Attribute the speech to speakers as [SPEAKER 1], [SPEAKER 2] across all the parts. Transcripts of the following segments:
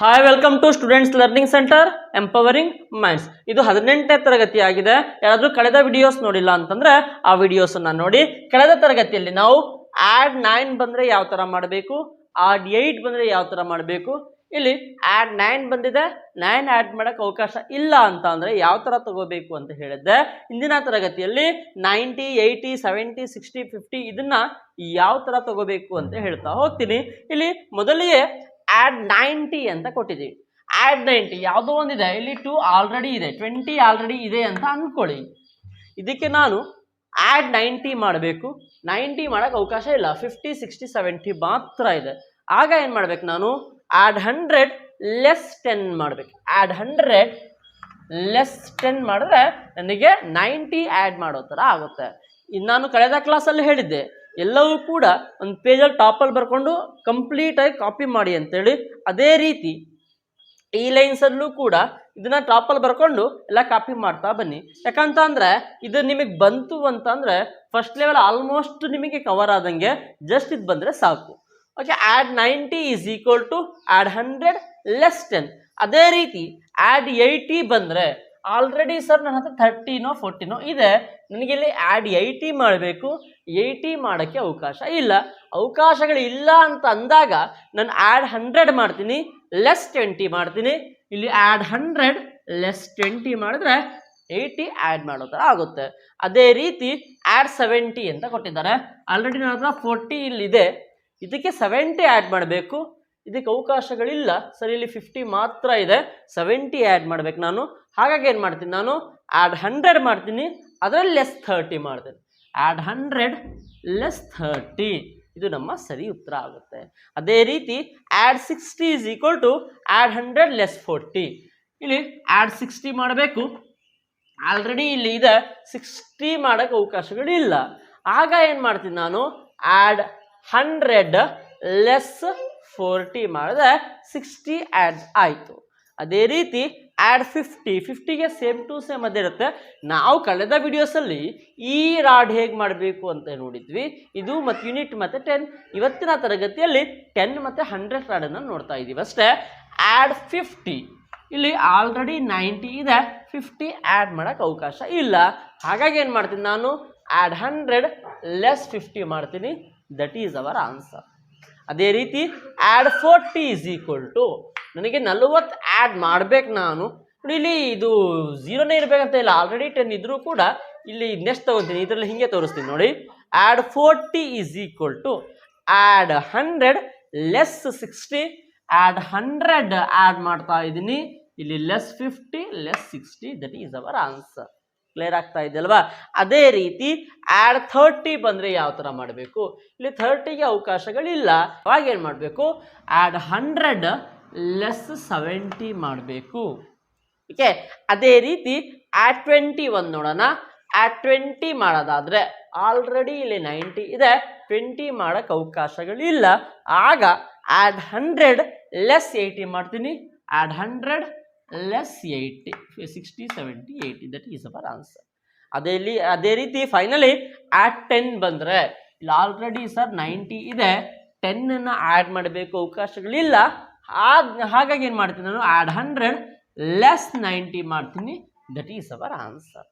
[SPEAKER 1] Hi welcome to students learning center empowering minds. ಇದು 18ನೇ ತರಗತಿ ಆಗಿದೆ. ಯಾರಾದರೂ ಕಳೆದ ವಿಡಿಯೋಸ್ ನೋಡಿಲ್ಲ ಅಂತಂದ್ರೆ ಆ ವಿಡಿಯೋಸ್ ಅನ್ನ ನೋಡಿ. ಕಳೆದ ತರಗತಿಯಲ್ಲಿ ನಾವು ಆಡ್ 9 ಬಂದ್ರೆ ಯಾವ ತರ ಮಾಡಬೇಕು, ಆಡ್ 8 ಬಂದ್ರೆ ಯಾವ ತರ ಮಾಡಬೇಕು, ಇಲ್ಲಿ ಆಡ್ 9 ಬಂದಿದೆ 9 ಆಡ್ ಮಾಡಕ್ಕೆ ಅವಕಾಶ ಇಲ್ಲ ಅಂತ ಅಂದ್ರೆ ಯಾವ ತರ ತಗೋಬೇಕು ಅಂತ ಹೇಳಿದ್ದೆ. ಇಂದಿನ ತರಗತಿಯಲ್ಲಿ 90, 80, 70, 60, 50 ಇದನ್ನ ಯಾವ ತರ ತಗೋಬೇಕು ಅಂತ ಹೇಳ್ತಾ ಹೋಗ್ತೀನಿ. ಇಲ್ಲಿ ಮೊದಲಿಗೆ ಆಡ್ 90 ಅಂತ ಕೊಟ್ಟಿದ್ದೀವಿ. ಆಡ್ 90 ಯಾವುದೋ ಒಂದಿದೆ, ಇಲ್ಲಿ 2 ಆಲ್ರೆಡಿ ಇದೆ, 20 ಆಲ್ರೆಡಿ ಇದೆ ಅಂತ ಅನ್ಕೊಳ್ಳಿ. ಇದಕ್ಕೆ ನಾನು ಆಡ್ 90 ಮಾಡಬೇಕು. 90 ಮಾಡಕ್ಕೆ ಅವಕಾಶ ಇಲ್ಲ, 50, 60, 70 ಮಾತ್ರ ಇದೆ. ಆಗ ಏನು ಮಾಡ್ಬೇಕು, ನಾನು ಆಡ್ 100 ಲೆಸ್ 10 ಮಾಡಬೇಕು. ಆಡ್ 100 ಲೆಸ್ 10 ಮಾಡಿದ್ರೆ ನನಗೆ 90 ಆ್ಯಡ್ ಮಾಡೋ ಥರ ಆಗುತ್ತೆ. ಇನ್ನು ನಾನು ಕಳೆದ ಕ್ಲಾಸಲ್ಲಿ ಹೇಳಿದ್ದೆ, ಎಲ್ಲವೂ ಕೂಡ ಒಂದು ಪೇಜಲ್ಲಿ ಟಾಪಲ್ಲಿ ಬರ್ಕೊಂಡು ಕಂಪ್ಲೀಟಾಗಿ ಕಾಪಿ ಮಾಡಿ ಅಂತೇಳಿ. ಅದೇ ರೀತಿ ಈ ಲೈನ್ಸಲ್ಲೂ ಕೂಡ ಇದನ್ನ ಟಾಪಲ್ಲಿ ಬರ್ಕೊಂಡು ಎಲ್ಲ ಕಾಪಿ ಮಾಡ್ತಾ ಬನ್ನಿ. ಯಾಕಂತಂದ್ರೆ ಇದು ನಿಮಗೆ ಬಂತು ಅಂತಂದ್ರೆ ಫಸ್ಟ್ ಲೆವೆಲ್ ಆಲ್ಮೋಸ್ಟ್ ನಿಮಗೆ ಕವರ್ ಆದಂಗೆ. ಜಸ್ಟ್ ಇದು ಬಂದರೆ ಸಾಕು. Okay, add 90 is equal to add 100 less 10. ಅದೇ ರೀತಿ ಆಡ್ 80 ಬಂದರೆ ಆಲ್ರೆಡಿ ಸರ್ ನನ್ನ ಹತ್ರ 30ನೋ 40ನೋ ಇದೆ, ನನಗೆ ಇಲ್ಲಿ ಆಡ್ 80 ಮಾಡಬೇಕು. 80 ಮಾಡೋಕ್ಕೆ ಅವಕಾಶ ಇಲ್ಲ. ಅವಕಾಶಗಳಿಲ್ಲ ಅಂತ ಅಂದಾಗ ನಾನು ಆಡ್ 100 ಮಾಡ್ತೀನಿ, ಲೆಸ್ 20 ಮಾಡ್ತೀನಿ. ಇಲ್ಲಿ ಆಡ್ 100 ಲೆಸ್ 20 ಮಾಡಿದ್ರೆ 80 ಆ್ಯಡ್ ಮಾಡೋ ಥರ ಆಗುತ್ತೆ. ಅದೇ ರೀತಿ ಆಡ್ 70 ಅಂತ ಕೊಟ್ಟಿದ್ದಾರೆ. ಆಲ್ರೆಡಿ ನನ್ನ ಹತ್ರ 40 ಇಲ್ಲಿದೆ, ಇದಕ್ಕೆ 70 ಆ್ಯಡ್ ಮಾಡಬೇಕು. ಇದಕ್ಕೆ ಅವಕಾಶಗಳಿಲ್ಲ ಸರ್, ಇಲ್ಲಿ 50 ಮಾತ್ರ ಇದೆ, 70 ಆ್ಯಡ್ ಮಾಡಬೇಕು ನಾನು. ಹಾಗಾಗಿ ಏನು ಮಾಡ್ತೀನಿ, ನಾನು ಆಡ್ 100 ಮಾಡ್ತೀನಿ, ಅದರಲ್ಲಿ ಲೆಸ್ 30 ಮಾಡ್ತೀನಿ. ಆಡ್ 100 ಲೆಸ್ 30 ಇದು ನಮ್ಮ ಸರಿ ಉತ್ತರ ಆಗುತ್ತೆ. ಅದೇ ರೀತಿ add 60 is equal to add 100 less 40. ಇಲ್ಲಿ ಆಡ್ 60 ಮಾಡಬೇಕು, ಆಲ್ರೆಡಿ ಇಲ್ಲಿ ಇದೆ, 60 ಮಾಡೋಕ್ಕೆ ಅವಕಾಶಗಳಿಲ್ಲ. ಆಗ ಏನು ಮಾಡ್ತೀನಿ, ನಾನು ಆಡ್ 100 ಲೆಸ್ 40 ಮಾಡಿದ್ರೆ 60 ಆ್ಯಡ್ ಆಯಿತು. ಅದೇ ರೀತಿ ಆ್ಯಡ್ 50ಗೆ ಸೇಮ್ ಟು ಸೇಮ್ ಅದೇ ಇರುತ್ತೆ. ನಾವು ಕಳೆದ ವಿಡಿಯೋಸಲ್ಲಿ ಈ ರಾಡ್ ಹೇಗೆ ಮಾಡಬೇಕು ಅಂತ ನೋಡಿದ್ವಿ. ಇದು ಮತ್ತು ಯೂನಿಟ್ ಮತ್ತು 10. ಇವತ್ತಿನ ತರಗತಿಯಲ್ಲಿ 10 ಮತ್ತು 100 ರಾಡನ್ನು ನೋಡ್ತಾ ಇದ್ದೀವಿ ಅಷ್ಟೇ. ಆ್ಯಡ್ 50 ಇಲ್ಲಿ ಆಲ್ರೆಡಿ 90 ಇದೆ, 50 ಆ್ಯಡ್ ಮಾಡೋಕ್ಕೆ ಅವಕಾಶ ಇಲ್ಲ. ಹಾಗಾಗಿ ಏನು ಮಾಡ್ತೀನಿ, ನಾನು ಆ್ಯಡ್ 100 ಲೆಸ್ 50 ಮಾಡ್ತೀನಿ. That is our answer. ಅದೇ ರೀತಿ ಆ್ಯಡ್ 40 ಈಸ್ ಈಕ್ವಲ್ ಟು ನನಗೆ 40 ಆ್ಯಡ್ ಮಾಡಬೇಕು ನಾನು. ಇಲ್ಲಿ ಇದು 0ನೇ ಇರಬೇಕಂತ ಇಲ್ಲ, ಆಲ್ರೆಡಿ 10 ಇದ್ರೂ ಕೂಡ ಇಲ್ಲಿ ನೆಕ್ಸ್ಟ್ ತೊಗೊತೀನಿ, ಇದರಲ್ಲಿ ಹಿಂಗೆ ತೋರಿಸ್ತೀನಿ ನೋಡಿ. Add 40 is equal to add 100 less 60. Add 100 add ಮಾಡ್ತಾ ಇದ್ದೀನಿ, ಇಲ್ಲಿ less 50 less 60. That is our answer. Clear ಆಗ್ತಾ ಇದೆ ಅಲ್ವಾ? ಅದೇ ರೀತಿ ಆ್ಯಡ್ 30 ಬಂದರೆ ಯಾವ ಥರ ಮಾಡಬೇಕು, ಇಲ್ಲಿ 30ಗೆ ಅವಕಾಶಗಳಿಲ್ಲ. ಅವಾಗ ಏನು ಮಾಡಬೇಕು, ಆ್ಯಡ್ 100 ಲೆಸ್ 70 ಮಾಡಬೇಕು. ಓಕೆ, ಅದೇ ರೀತಿ ಆ್ಯಡ್ 21 ನೋಡೋಣ. ಆ್ಯಡ್ 20 ಮಾಡೋದಾದರೆ ಆಲ್ರೆಡಿ ಇಲ್ಲಿ 90 ಇದೆ, 20 ಮಾಡೋಕ್ಕೆ ಅವಕಾಶಗಳಿಲ್ಲ. ಆಗ ಆ್ಯಡ್ 100 ಲೆಸ್ 80 ಮಾಡ್ತೀನಿ. Add 100 less 80, 60, 70, 80. That is our answer. ಅದೇ ರೀತಿ ಫೈನಲಿ ಆ್ಯಡ್ 10 ಬಂದರೆ ಇಲ್ಲಿ ಆಲ್ರೆಡಿ ಸರ್ 90 ಇದೆ, 10ಅನ್ನು ಆ್ಯಡ್ ಮಾಡಬೇಕು, ಅವಕಾಶಗಳಿಲ್ಲ. ಹಾಗಾಗಿ ಏನು ಮಾಡ್ತೀನಿ, ನಾನು ಆ್ಯಡ್ 100 ಲೆಸ್ 90 ಮಾಡ್ತೀನಿ. That is our answer.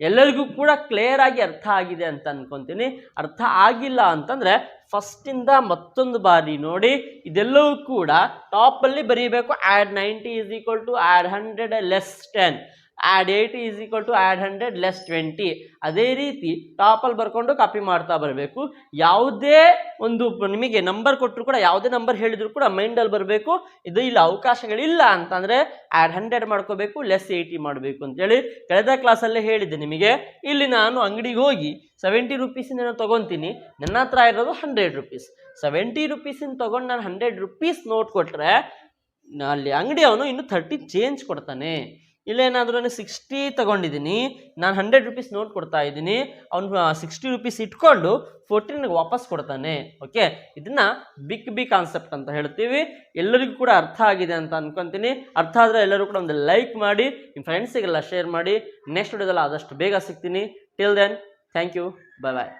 [SPEAKER 1] ಎಲ್ಲರಿಗೂ ಕೂಡ ಕ್ಲಿಯರ್ ಆಗಿ ಅರ್ಥ ಆಗಿದೆ ಅಂತ ಅನ್ಕೊತೀನಿ. ಅರ್ಥ ಆಗಿಲ್ಲ ಅಂತಂದರೆ ಫಸ್ಟಿಂದ ಮತ್ತೊಂದು ಬಾರಿ ನೋಡಿ. ಇದೆಲ್ಲವೂ ಕೂಡ ಟಾಪಲ್ಲಿ ಬರೀಬೇಕು. Add 90 is equal to add 100 less 10. Add 80 is equal to add 100 less 20. ಅದೇ ರೀತಿ ಟಾಪಲ್ಲಿ ಬರ್ಕೊಂಡು ಕಾಪಿ ಮಾಡ್ತಾ ಬರಬೇಕು. ಯಾವುದೇ ಒಂದು ನಿಮಗೆ ನಂಬರ್ ಕೊಟ್ಟರು ಕೂಡ, ಯಾವುದೇ ನಂಬರ್ ಹೇಳಿದ್ರು ಕೂಡ ಮೈಂಡಲ್ಲಿ ಬರಬೇಕು. ಇದು ಇಲ್ಲ ಅವಕಾಶಗಳಿಲ್ಲ ಅಂತಂದರೆ ಆ್ಯಡ್ 100 ಮಾಡ್ಕೋಬೇಕು, ಲೆಸ್ 80 ಮಾಡಬೇಕು ಅಂತೇಳಿ ಕಳೆದ ಕ್ಲಾಸಲ್ಲೇ ಹೇಳಿದ್ದೆ ನಿಮಗೆ. ಇಲ್ಲಿ ನಾನು ಅಂಗಡಿಗೆ ಹೋಗಿ 70 ರುಪೀಸಿನ ತೊಗೊತೀನಿ, ನನ್ನ ಹತ್ರ ಇರೋದು 100 ರುಪೀಸ್. 70 ರುಪೀಸಿನ ತೊಗೊಂಡು ನಾನು 100 ರುಪೀಸ್ ನೋಟ್ ಕೊಟ್ಟರೆ ಅಲ್ಲಿ ಅಂಗಡಿಯವನು ಇನ್ನು 30 ಚೇಂಜ್ ಕೊಡ್ತಾನೆ. ಇಲ್ಲೇನಾದರೂ ನಾನು 60 ತೊಗೊಂಡಿದ್ದೀನಿ, ನಾನು 100 ರುಪೀಸ್ ನೋಟ್ ಕೊಡ್ತಾ ಇದ್ದೀನಿ, ಅವನು 60 ರುಪೀಸ್ ಇಟ್ಕೊಂಡು 40 ನನಗೆ ವಾಪಸ್ ಕೊಡ್ತಾನೆ. ಓಕೆ, ಇದನ್ನ ಬಿ ಕಾನ್ಸೆಪ್ಟ್ ಅಂತ ಹೇಳ್ತೀವಿ. ಎಲ್ಲರಿಗೂ ಕೂಡ ಅರ್ಥ ಆಗಿದೆ ಅಂತ ಅನ್ಕೊತೀನಿ. ಅರ್ಥ ಆದರೆ ಎಲ್ಲರೂ ಕೂಡ ಒಂದು ಲೈಕ್ ಮಾಡಿ, ನಿಮ್ಮ ಫ್ರೆಂಡ್ಸಿಗೆಲ್ಲ ಶೇರ್ ಮಾಡಿ. ನೆಕ್ಸ್ಟ್ ವಿಡಿಯೋದಲ್ಲಿ ಆದಷ್ಟು ಬೇಗ ಸಿಗ್ತೀನಿ. Till then, thank you, bye bye.